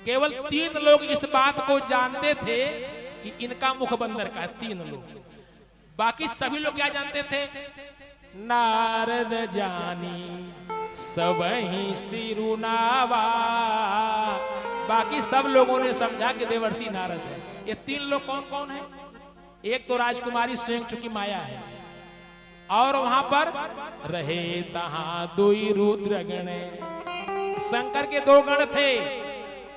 केवल 3 लोग इस बात को जानते थे कि इनका मुख बंदर का है, 3 लोग। बाकी सभी लोग क्या जानते थे? नारद जानी सबहि सिरुनावा। बाकी सब लोगों ने समझा कि देवर्षि नारद है। ये 3 लोग कौन कौन है? एक तो राजकुमारी स्वयं चुकी माया है, और वहां पर रहे तहां दुई रुद्र गण। शंकर के 2 गण थे,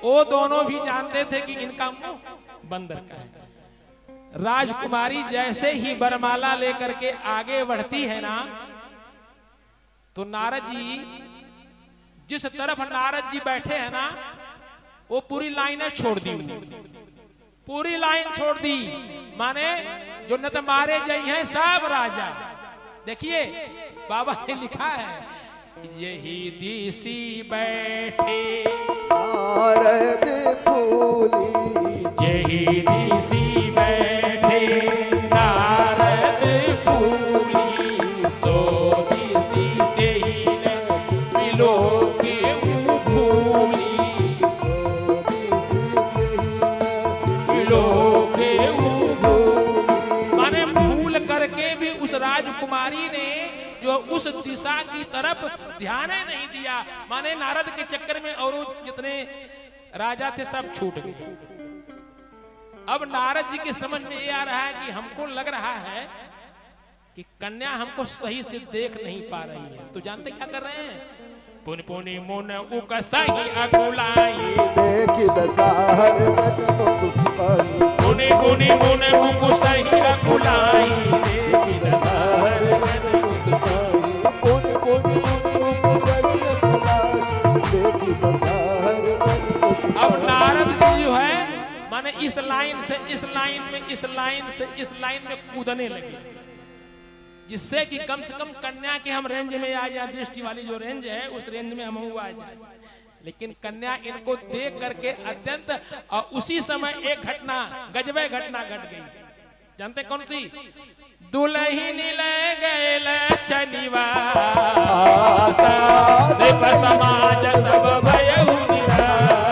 वो दोनों भी जानते थे कि इनका मुंह बंदर का है। राजकुमारी जैसे ही वरमाला लेकर के आगे बढ़ती है ना, तो नारद जी, जिस तरफ नारद जी बैठे हैं ना, वो पूरी लाइनें छोड़ दी, पूरी लाइन छोड़ दी। माने जो न तो मारे जाई हैं सब राजा। देखिए बाबा ने लिखा है, यही दिसी बैठे नारद फूली, यही दिसी बैठे नारद फूली, सो दिसी देहि मिलो के फूली, मिलो के फूली। माने भूल करके भी उस राजकुमारी ने जो उस दिशा की तरफ ध्यान नहीं दिया, माने नारद के चक्कर में और जितने राजा थे सब छूट गए। अब नारद जी के समझ में ये आ रहा है कि हमको लग रहा है कि कन्या हमको सही से देख नहीं पा रही है। तो जानते क्या कर रहे हैं? पुनि पुनि मुन उकसाई अकुलाई, देखि दसाहर पुनि पुनि मुन उकसाई अकुलाई, देखि दसाहर अब नारद जी जो है माने इस लाइन से इस लाइन में, इस लाइन से इस लाइन में कूदने लगे, जिससे कि कम से कम कन्या के हम रेंज में आ जाए। दृष्टि वाली जो रेंज है उस रेंज में हम आ जाए। लेकिन कन्या इनको देख करके अत्यंत, और उसी समय एक घटना, गजबे घटना घट गई। जानते कौन सी? दुल्हन ले गए चनिवास, समाज सब भयउ निरास।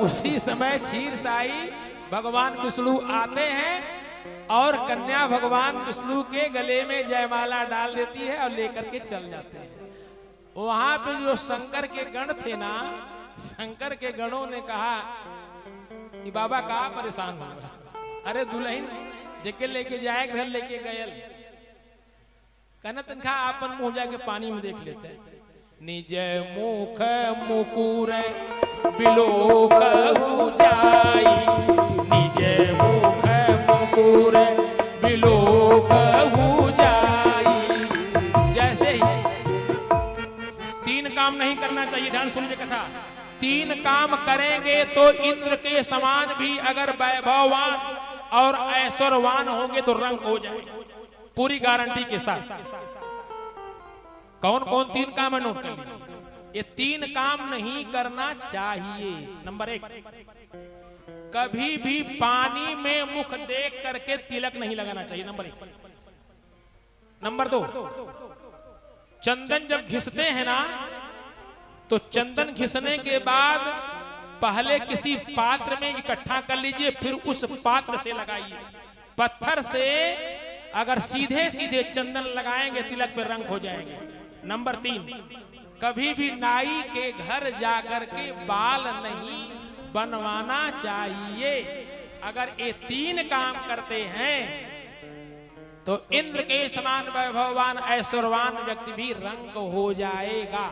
उसी समय क्षीर साई भगवान विष्णु आते हैं और कन्या भगवान विष्णु के गले में जयमाला डाल देती है और लेकर के चल जाते हैं। वहां पे जो शंकर के गण थे ना, शंकर के गणों ने कहा कि बाबा कहाँ परेशान हो रहा? अरे दुल्हन जेके लेके जाए घर लेके गयल, कहना तनखा आपन मुंह जाके पानी में देख लेते हैं। निज मुख मुकुर बिलो कहु जाई, निज मुख मुकुर बिलो कहु जाई। जैसे ही 3 काम नहीं करना चाहिए, ध्यान सुनिए कथा। 3 काम करेंगे तो इंद्र के समान भी अगर वैभववान और ऐश्वर्यवान होंगे तो रंग हो जाए, पूरी गारंटी के साथ। कौन कौन 3 काम है नोट कर लीजिए। ये 3 काम नहीं करना चाहिए। नंबर 1, कभी भी पानी में मुख देख करके तिलक नहीं लगाना चाहिए। नंबर 1। नंबर 2, चंदन जब घिसते हैं ना, तो चंदन घिसने के बाद पहले किसी पात्र में इकट्ठा कर लीजिए, फिर उस पात्र से लगाइए। पत्थर से अगर सीधे सीधे चंदन लगाएंगे तिलक पे रंग हो जाएंगे। नंबर 3, कभी भी नाई के घर जाकर के बाल नहीं बनवाना चाहिए। अगर ये 3 काम करते हैं तो इंद्र के समान वैभववान ऐश्वर्यवान व्यक्ति भी रंग हो जाएगा।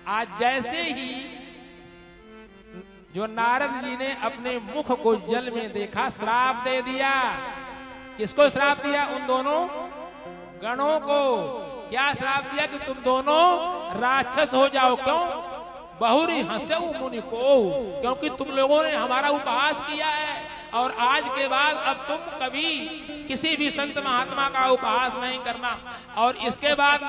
आज जैसे ही जो नारद जी ने अपने मुख को जल में देखा, श्राप दे दिया। किसको श्राप दिया? उन दोनों गणों को। क्या श्राप दिया? कि तुम दोनों राक्षस हो जाओ। क्यों? बहुरी हंसऊ मुनि को, क्योंकि तुम लोगों ने हमारा उपहास किया है और आज के बाद अब तुम कभी किसी भी संत महात्मा का उपहास नहीं करना। और इसके बाद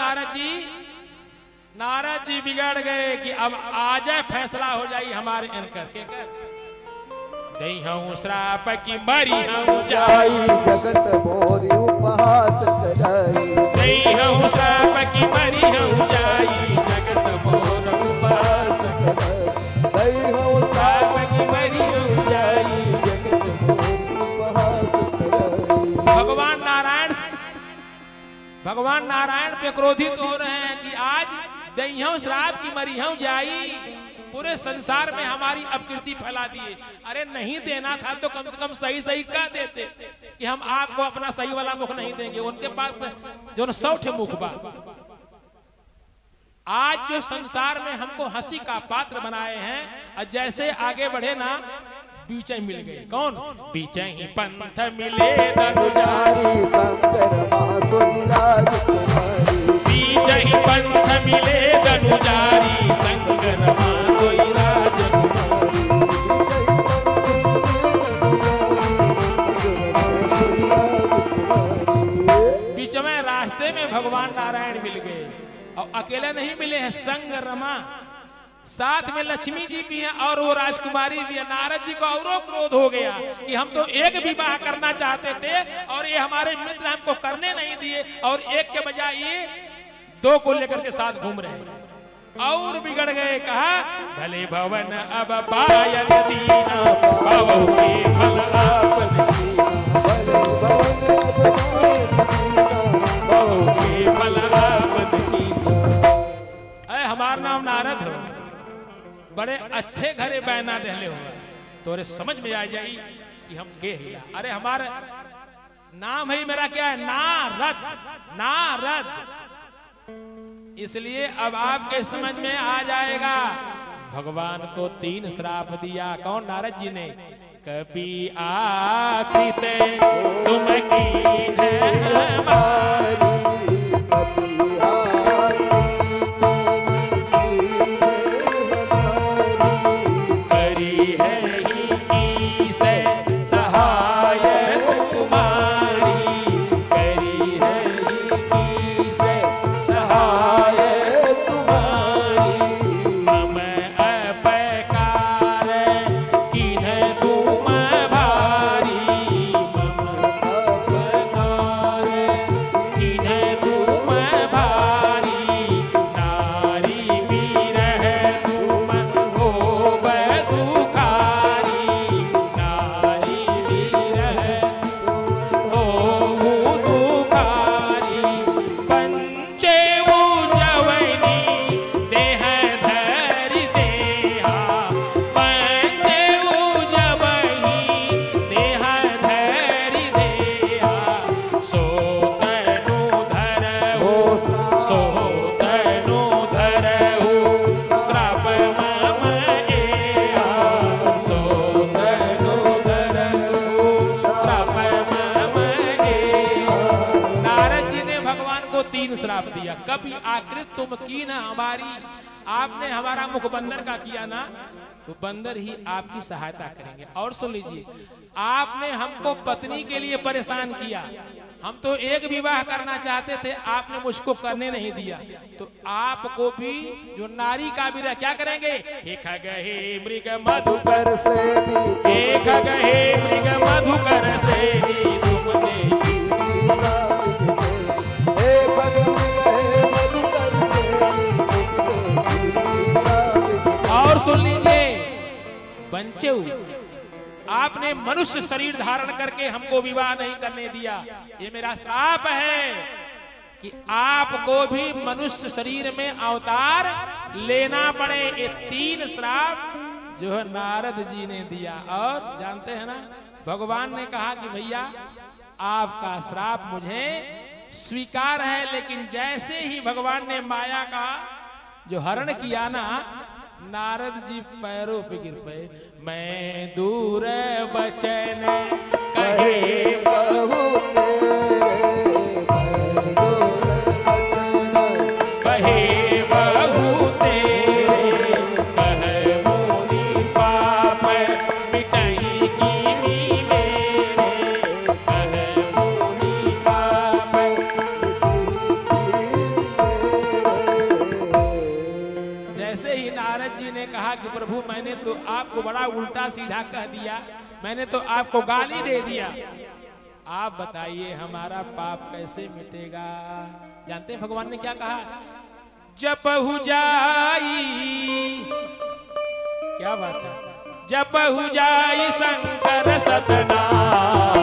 नारद जी बिगड़ गए कि अब आज फैसला हो जाए हमारे इनकर के कर। दई हूँ श्राप की मरी हूँ जाई जगत मोरी उपहास कराई दई हूँ श्राप की मरी हूँ जाई जगत मोर उपहास दई हूँ श्राप की मरी हूँ जाई। जगत मोरी उपहास कराई। भगवान नारायण पे क्रोधित हो रहे हैं कि आज दई हूँ श्राप की मरी हूँ जाई, पूरे संसार में हमारी अपकीर्ति फैला दिए। अरे नहीं देना था तो कम से कम सही सही कह देते कि हम आपको अपना सही वाला मुख नहीं देंगे। उनके पास जो 100 मुख बा। आज जो संसार में हमको हंसी का पात्र बनाए हैं, और जैसे आगे बढ़े ना बीचे मिल गए। कौन? बीचे ही पंथ मिले दनुजारी शंकर महासुराज कुमारी बीचे ही पंथ मिले दनुजारी शंकर महासुराज बीच में रास्ते में भगवान नारायण मिल गए, और अकेले नहीं मिले हैं, संग रमा, साथ में लक्ष्मी जी भी हैं और वो राजकुमारी भी है। नारद जी को और क्रोध हो गया कि हम तो एक विवाह करना चाहते थे और ये हमारे मित्र हमको करने नहीं दिए, और एक के बजाय ये 2 को लेकर के साथ घूम रहे हैं और बिगड़ गए। कहा भले भवन अब पायन दीना भवो के फल आपन हमार नाम नारद हो, बड़े अच्छे घरे बहना दहले हो, तोरे समझ में आ जाई कि हम के हिला। अरे हमारा नाम है मेरा क्या है? नारद। नारद। इसलिए अब आपके समझ में आ जाएगा। भगवान को 3 श्राप दिया। कौन? नारद जी ने। कभी आखिते तुम कीन हमारी श्राप दिया। कभी आकृत तुम की ना हमारी, आपने हमारा मुख बंदर का किया ना, तो बंदर ही आपकी सहायता करेंगे। और सुन लीजिए, आपने हमको पत्नी के लिए परेशान किया, हम तो एक विवाह करना चाहते थे, आपने मुझको करने नहीं दिया, तो आपको भी जो नारी का भी क्या करेंगे? एक गहे मृग मधुकर श्रेणी, एक गहे मृग मधुकर श्रेणी और सुन लीजिए बंचेऊ, आपने मनुष्य शरीर धारण करके हमको विवाह नहीं करने दिया। ये मेरा श्राप है कि आपको भी मनुष्य शरीर में अवतार लेना पड़े। ये 3 श्राप जो है नारद जी ने दिया। और जानते हैं ना, भगवान ने कहा कि भैया आपका श्राप मुझे स्वीकार है, लेकिन जैसे ही भगवान ने माया का जो हरण किया ना, नारद जी पैरों पे गिर पे। मैं दूर बचन कहे कहे बहु तेरे, कहे मुनि पाप मिटाई कीनी मेरे, कहे मुनि पाप। जैसे ही नारद जी ने कहा कि प्रभु मैंने तो आपको बड़ा उल्टा सीधा कह दिया, मैंने तो आपको गाली दे दिया, आप बताइए हमारा पाप कैसे मिटेगा। जानते हैं भगवान ने क्या कहा? जपहु जाई, क्या बात है, जपहु जाई शंकर सतनाम,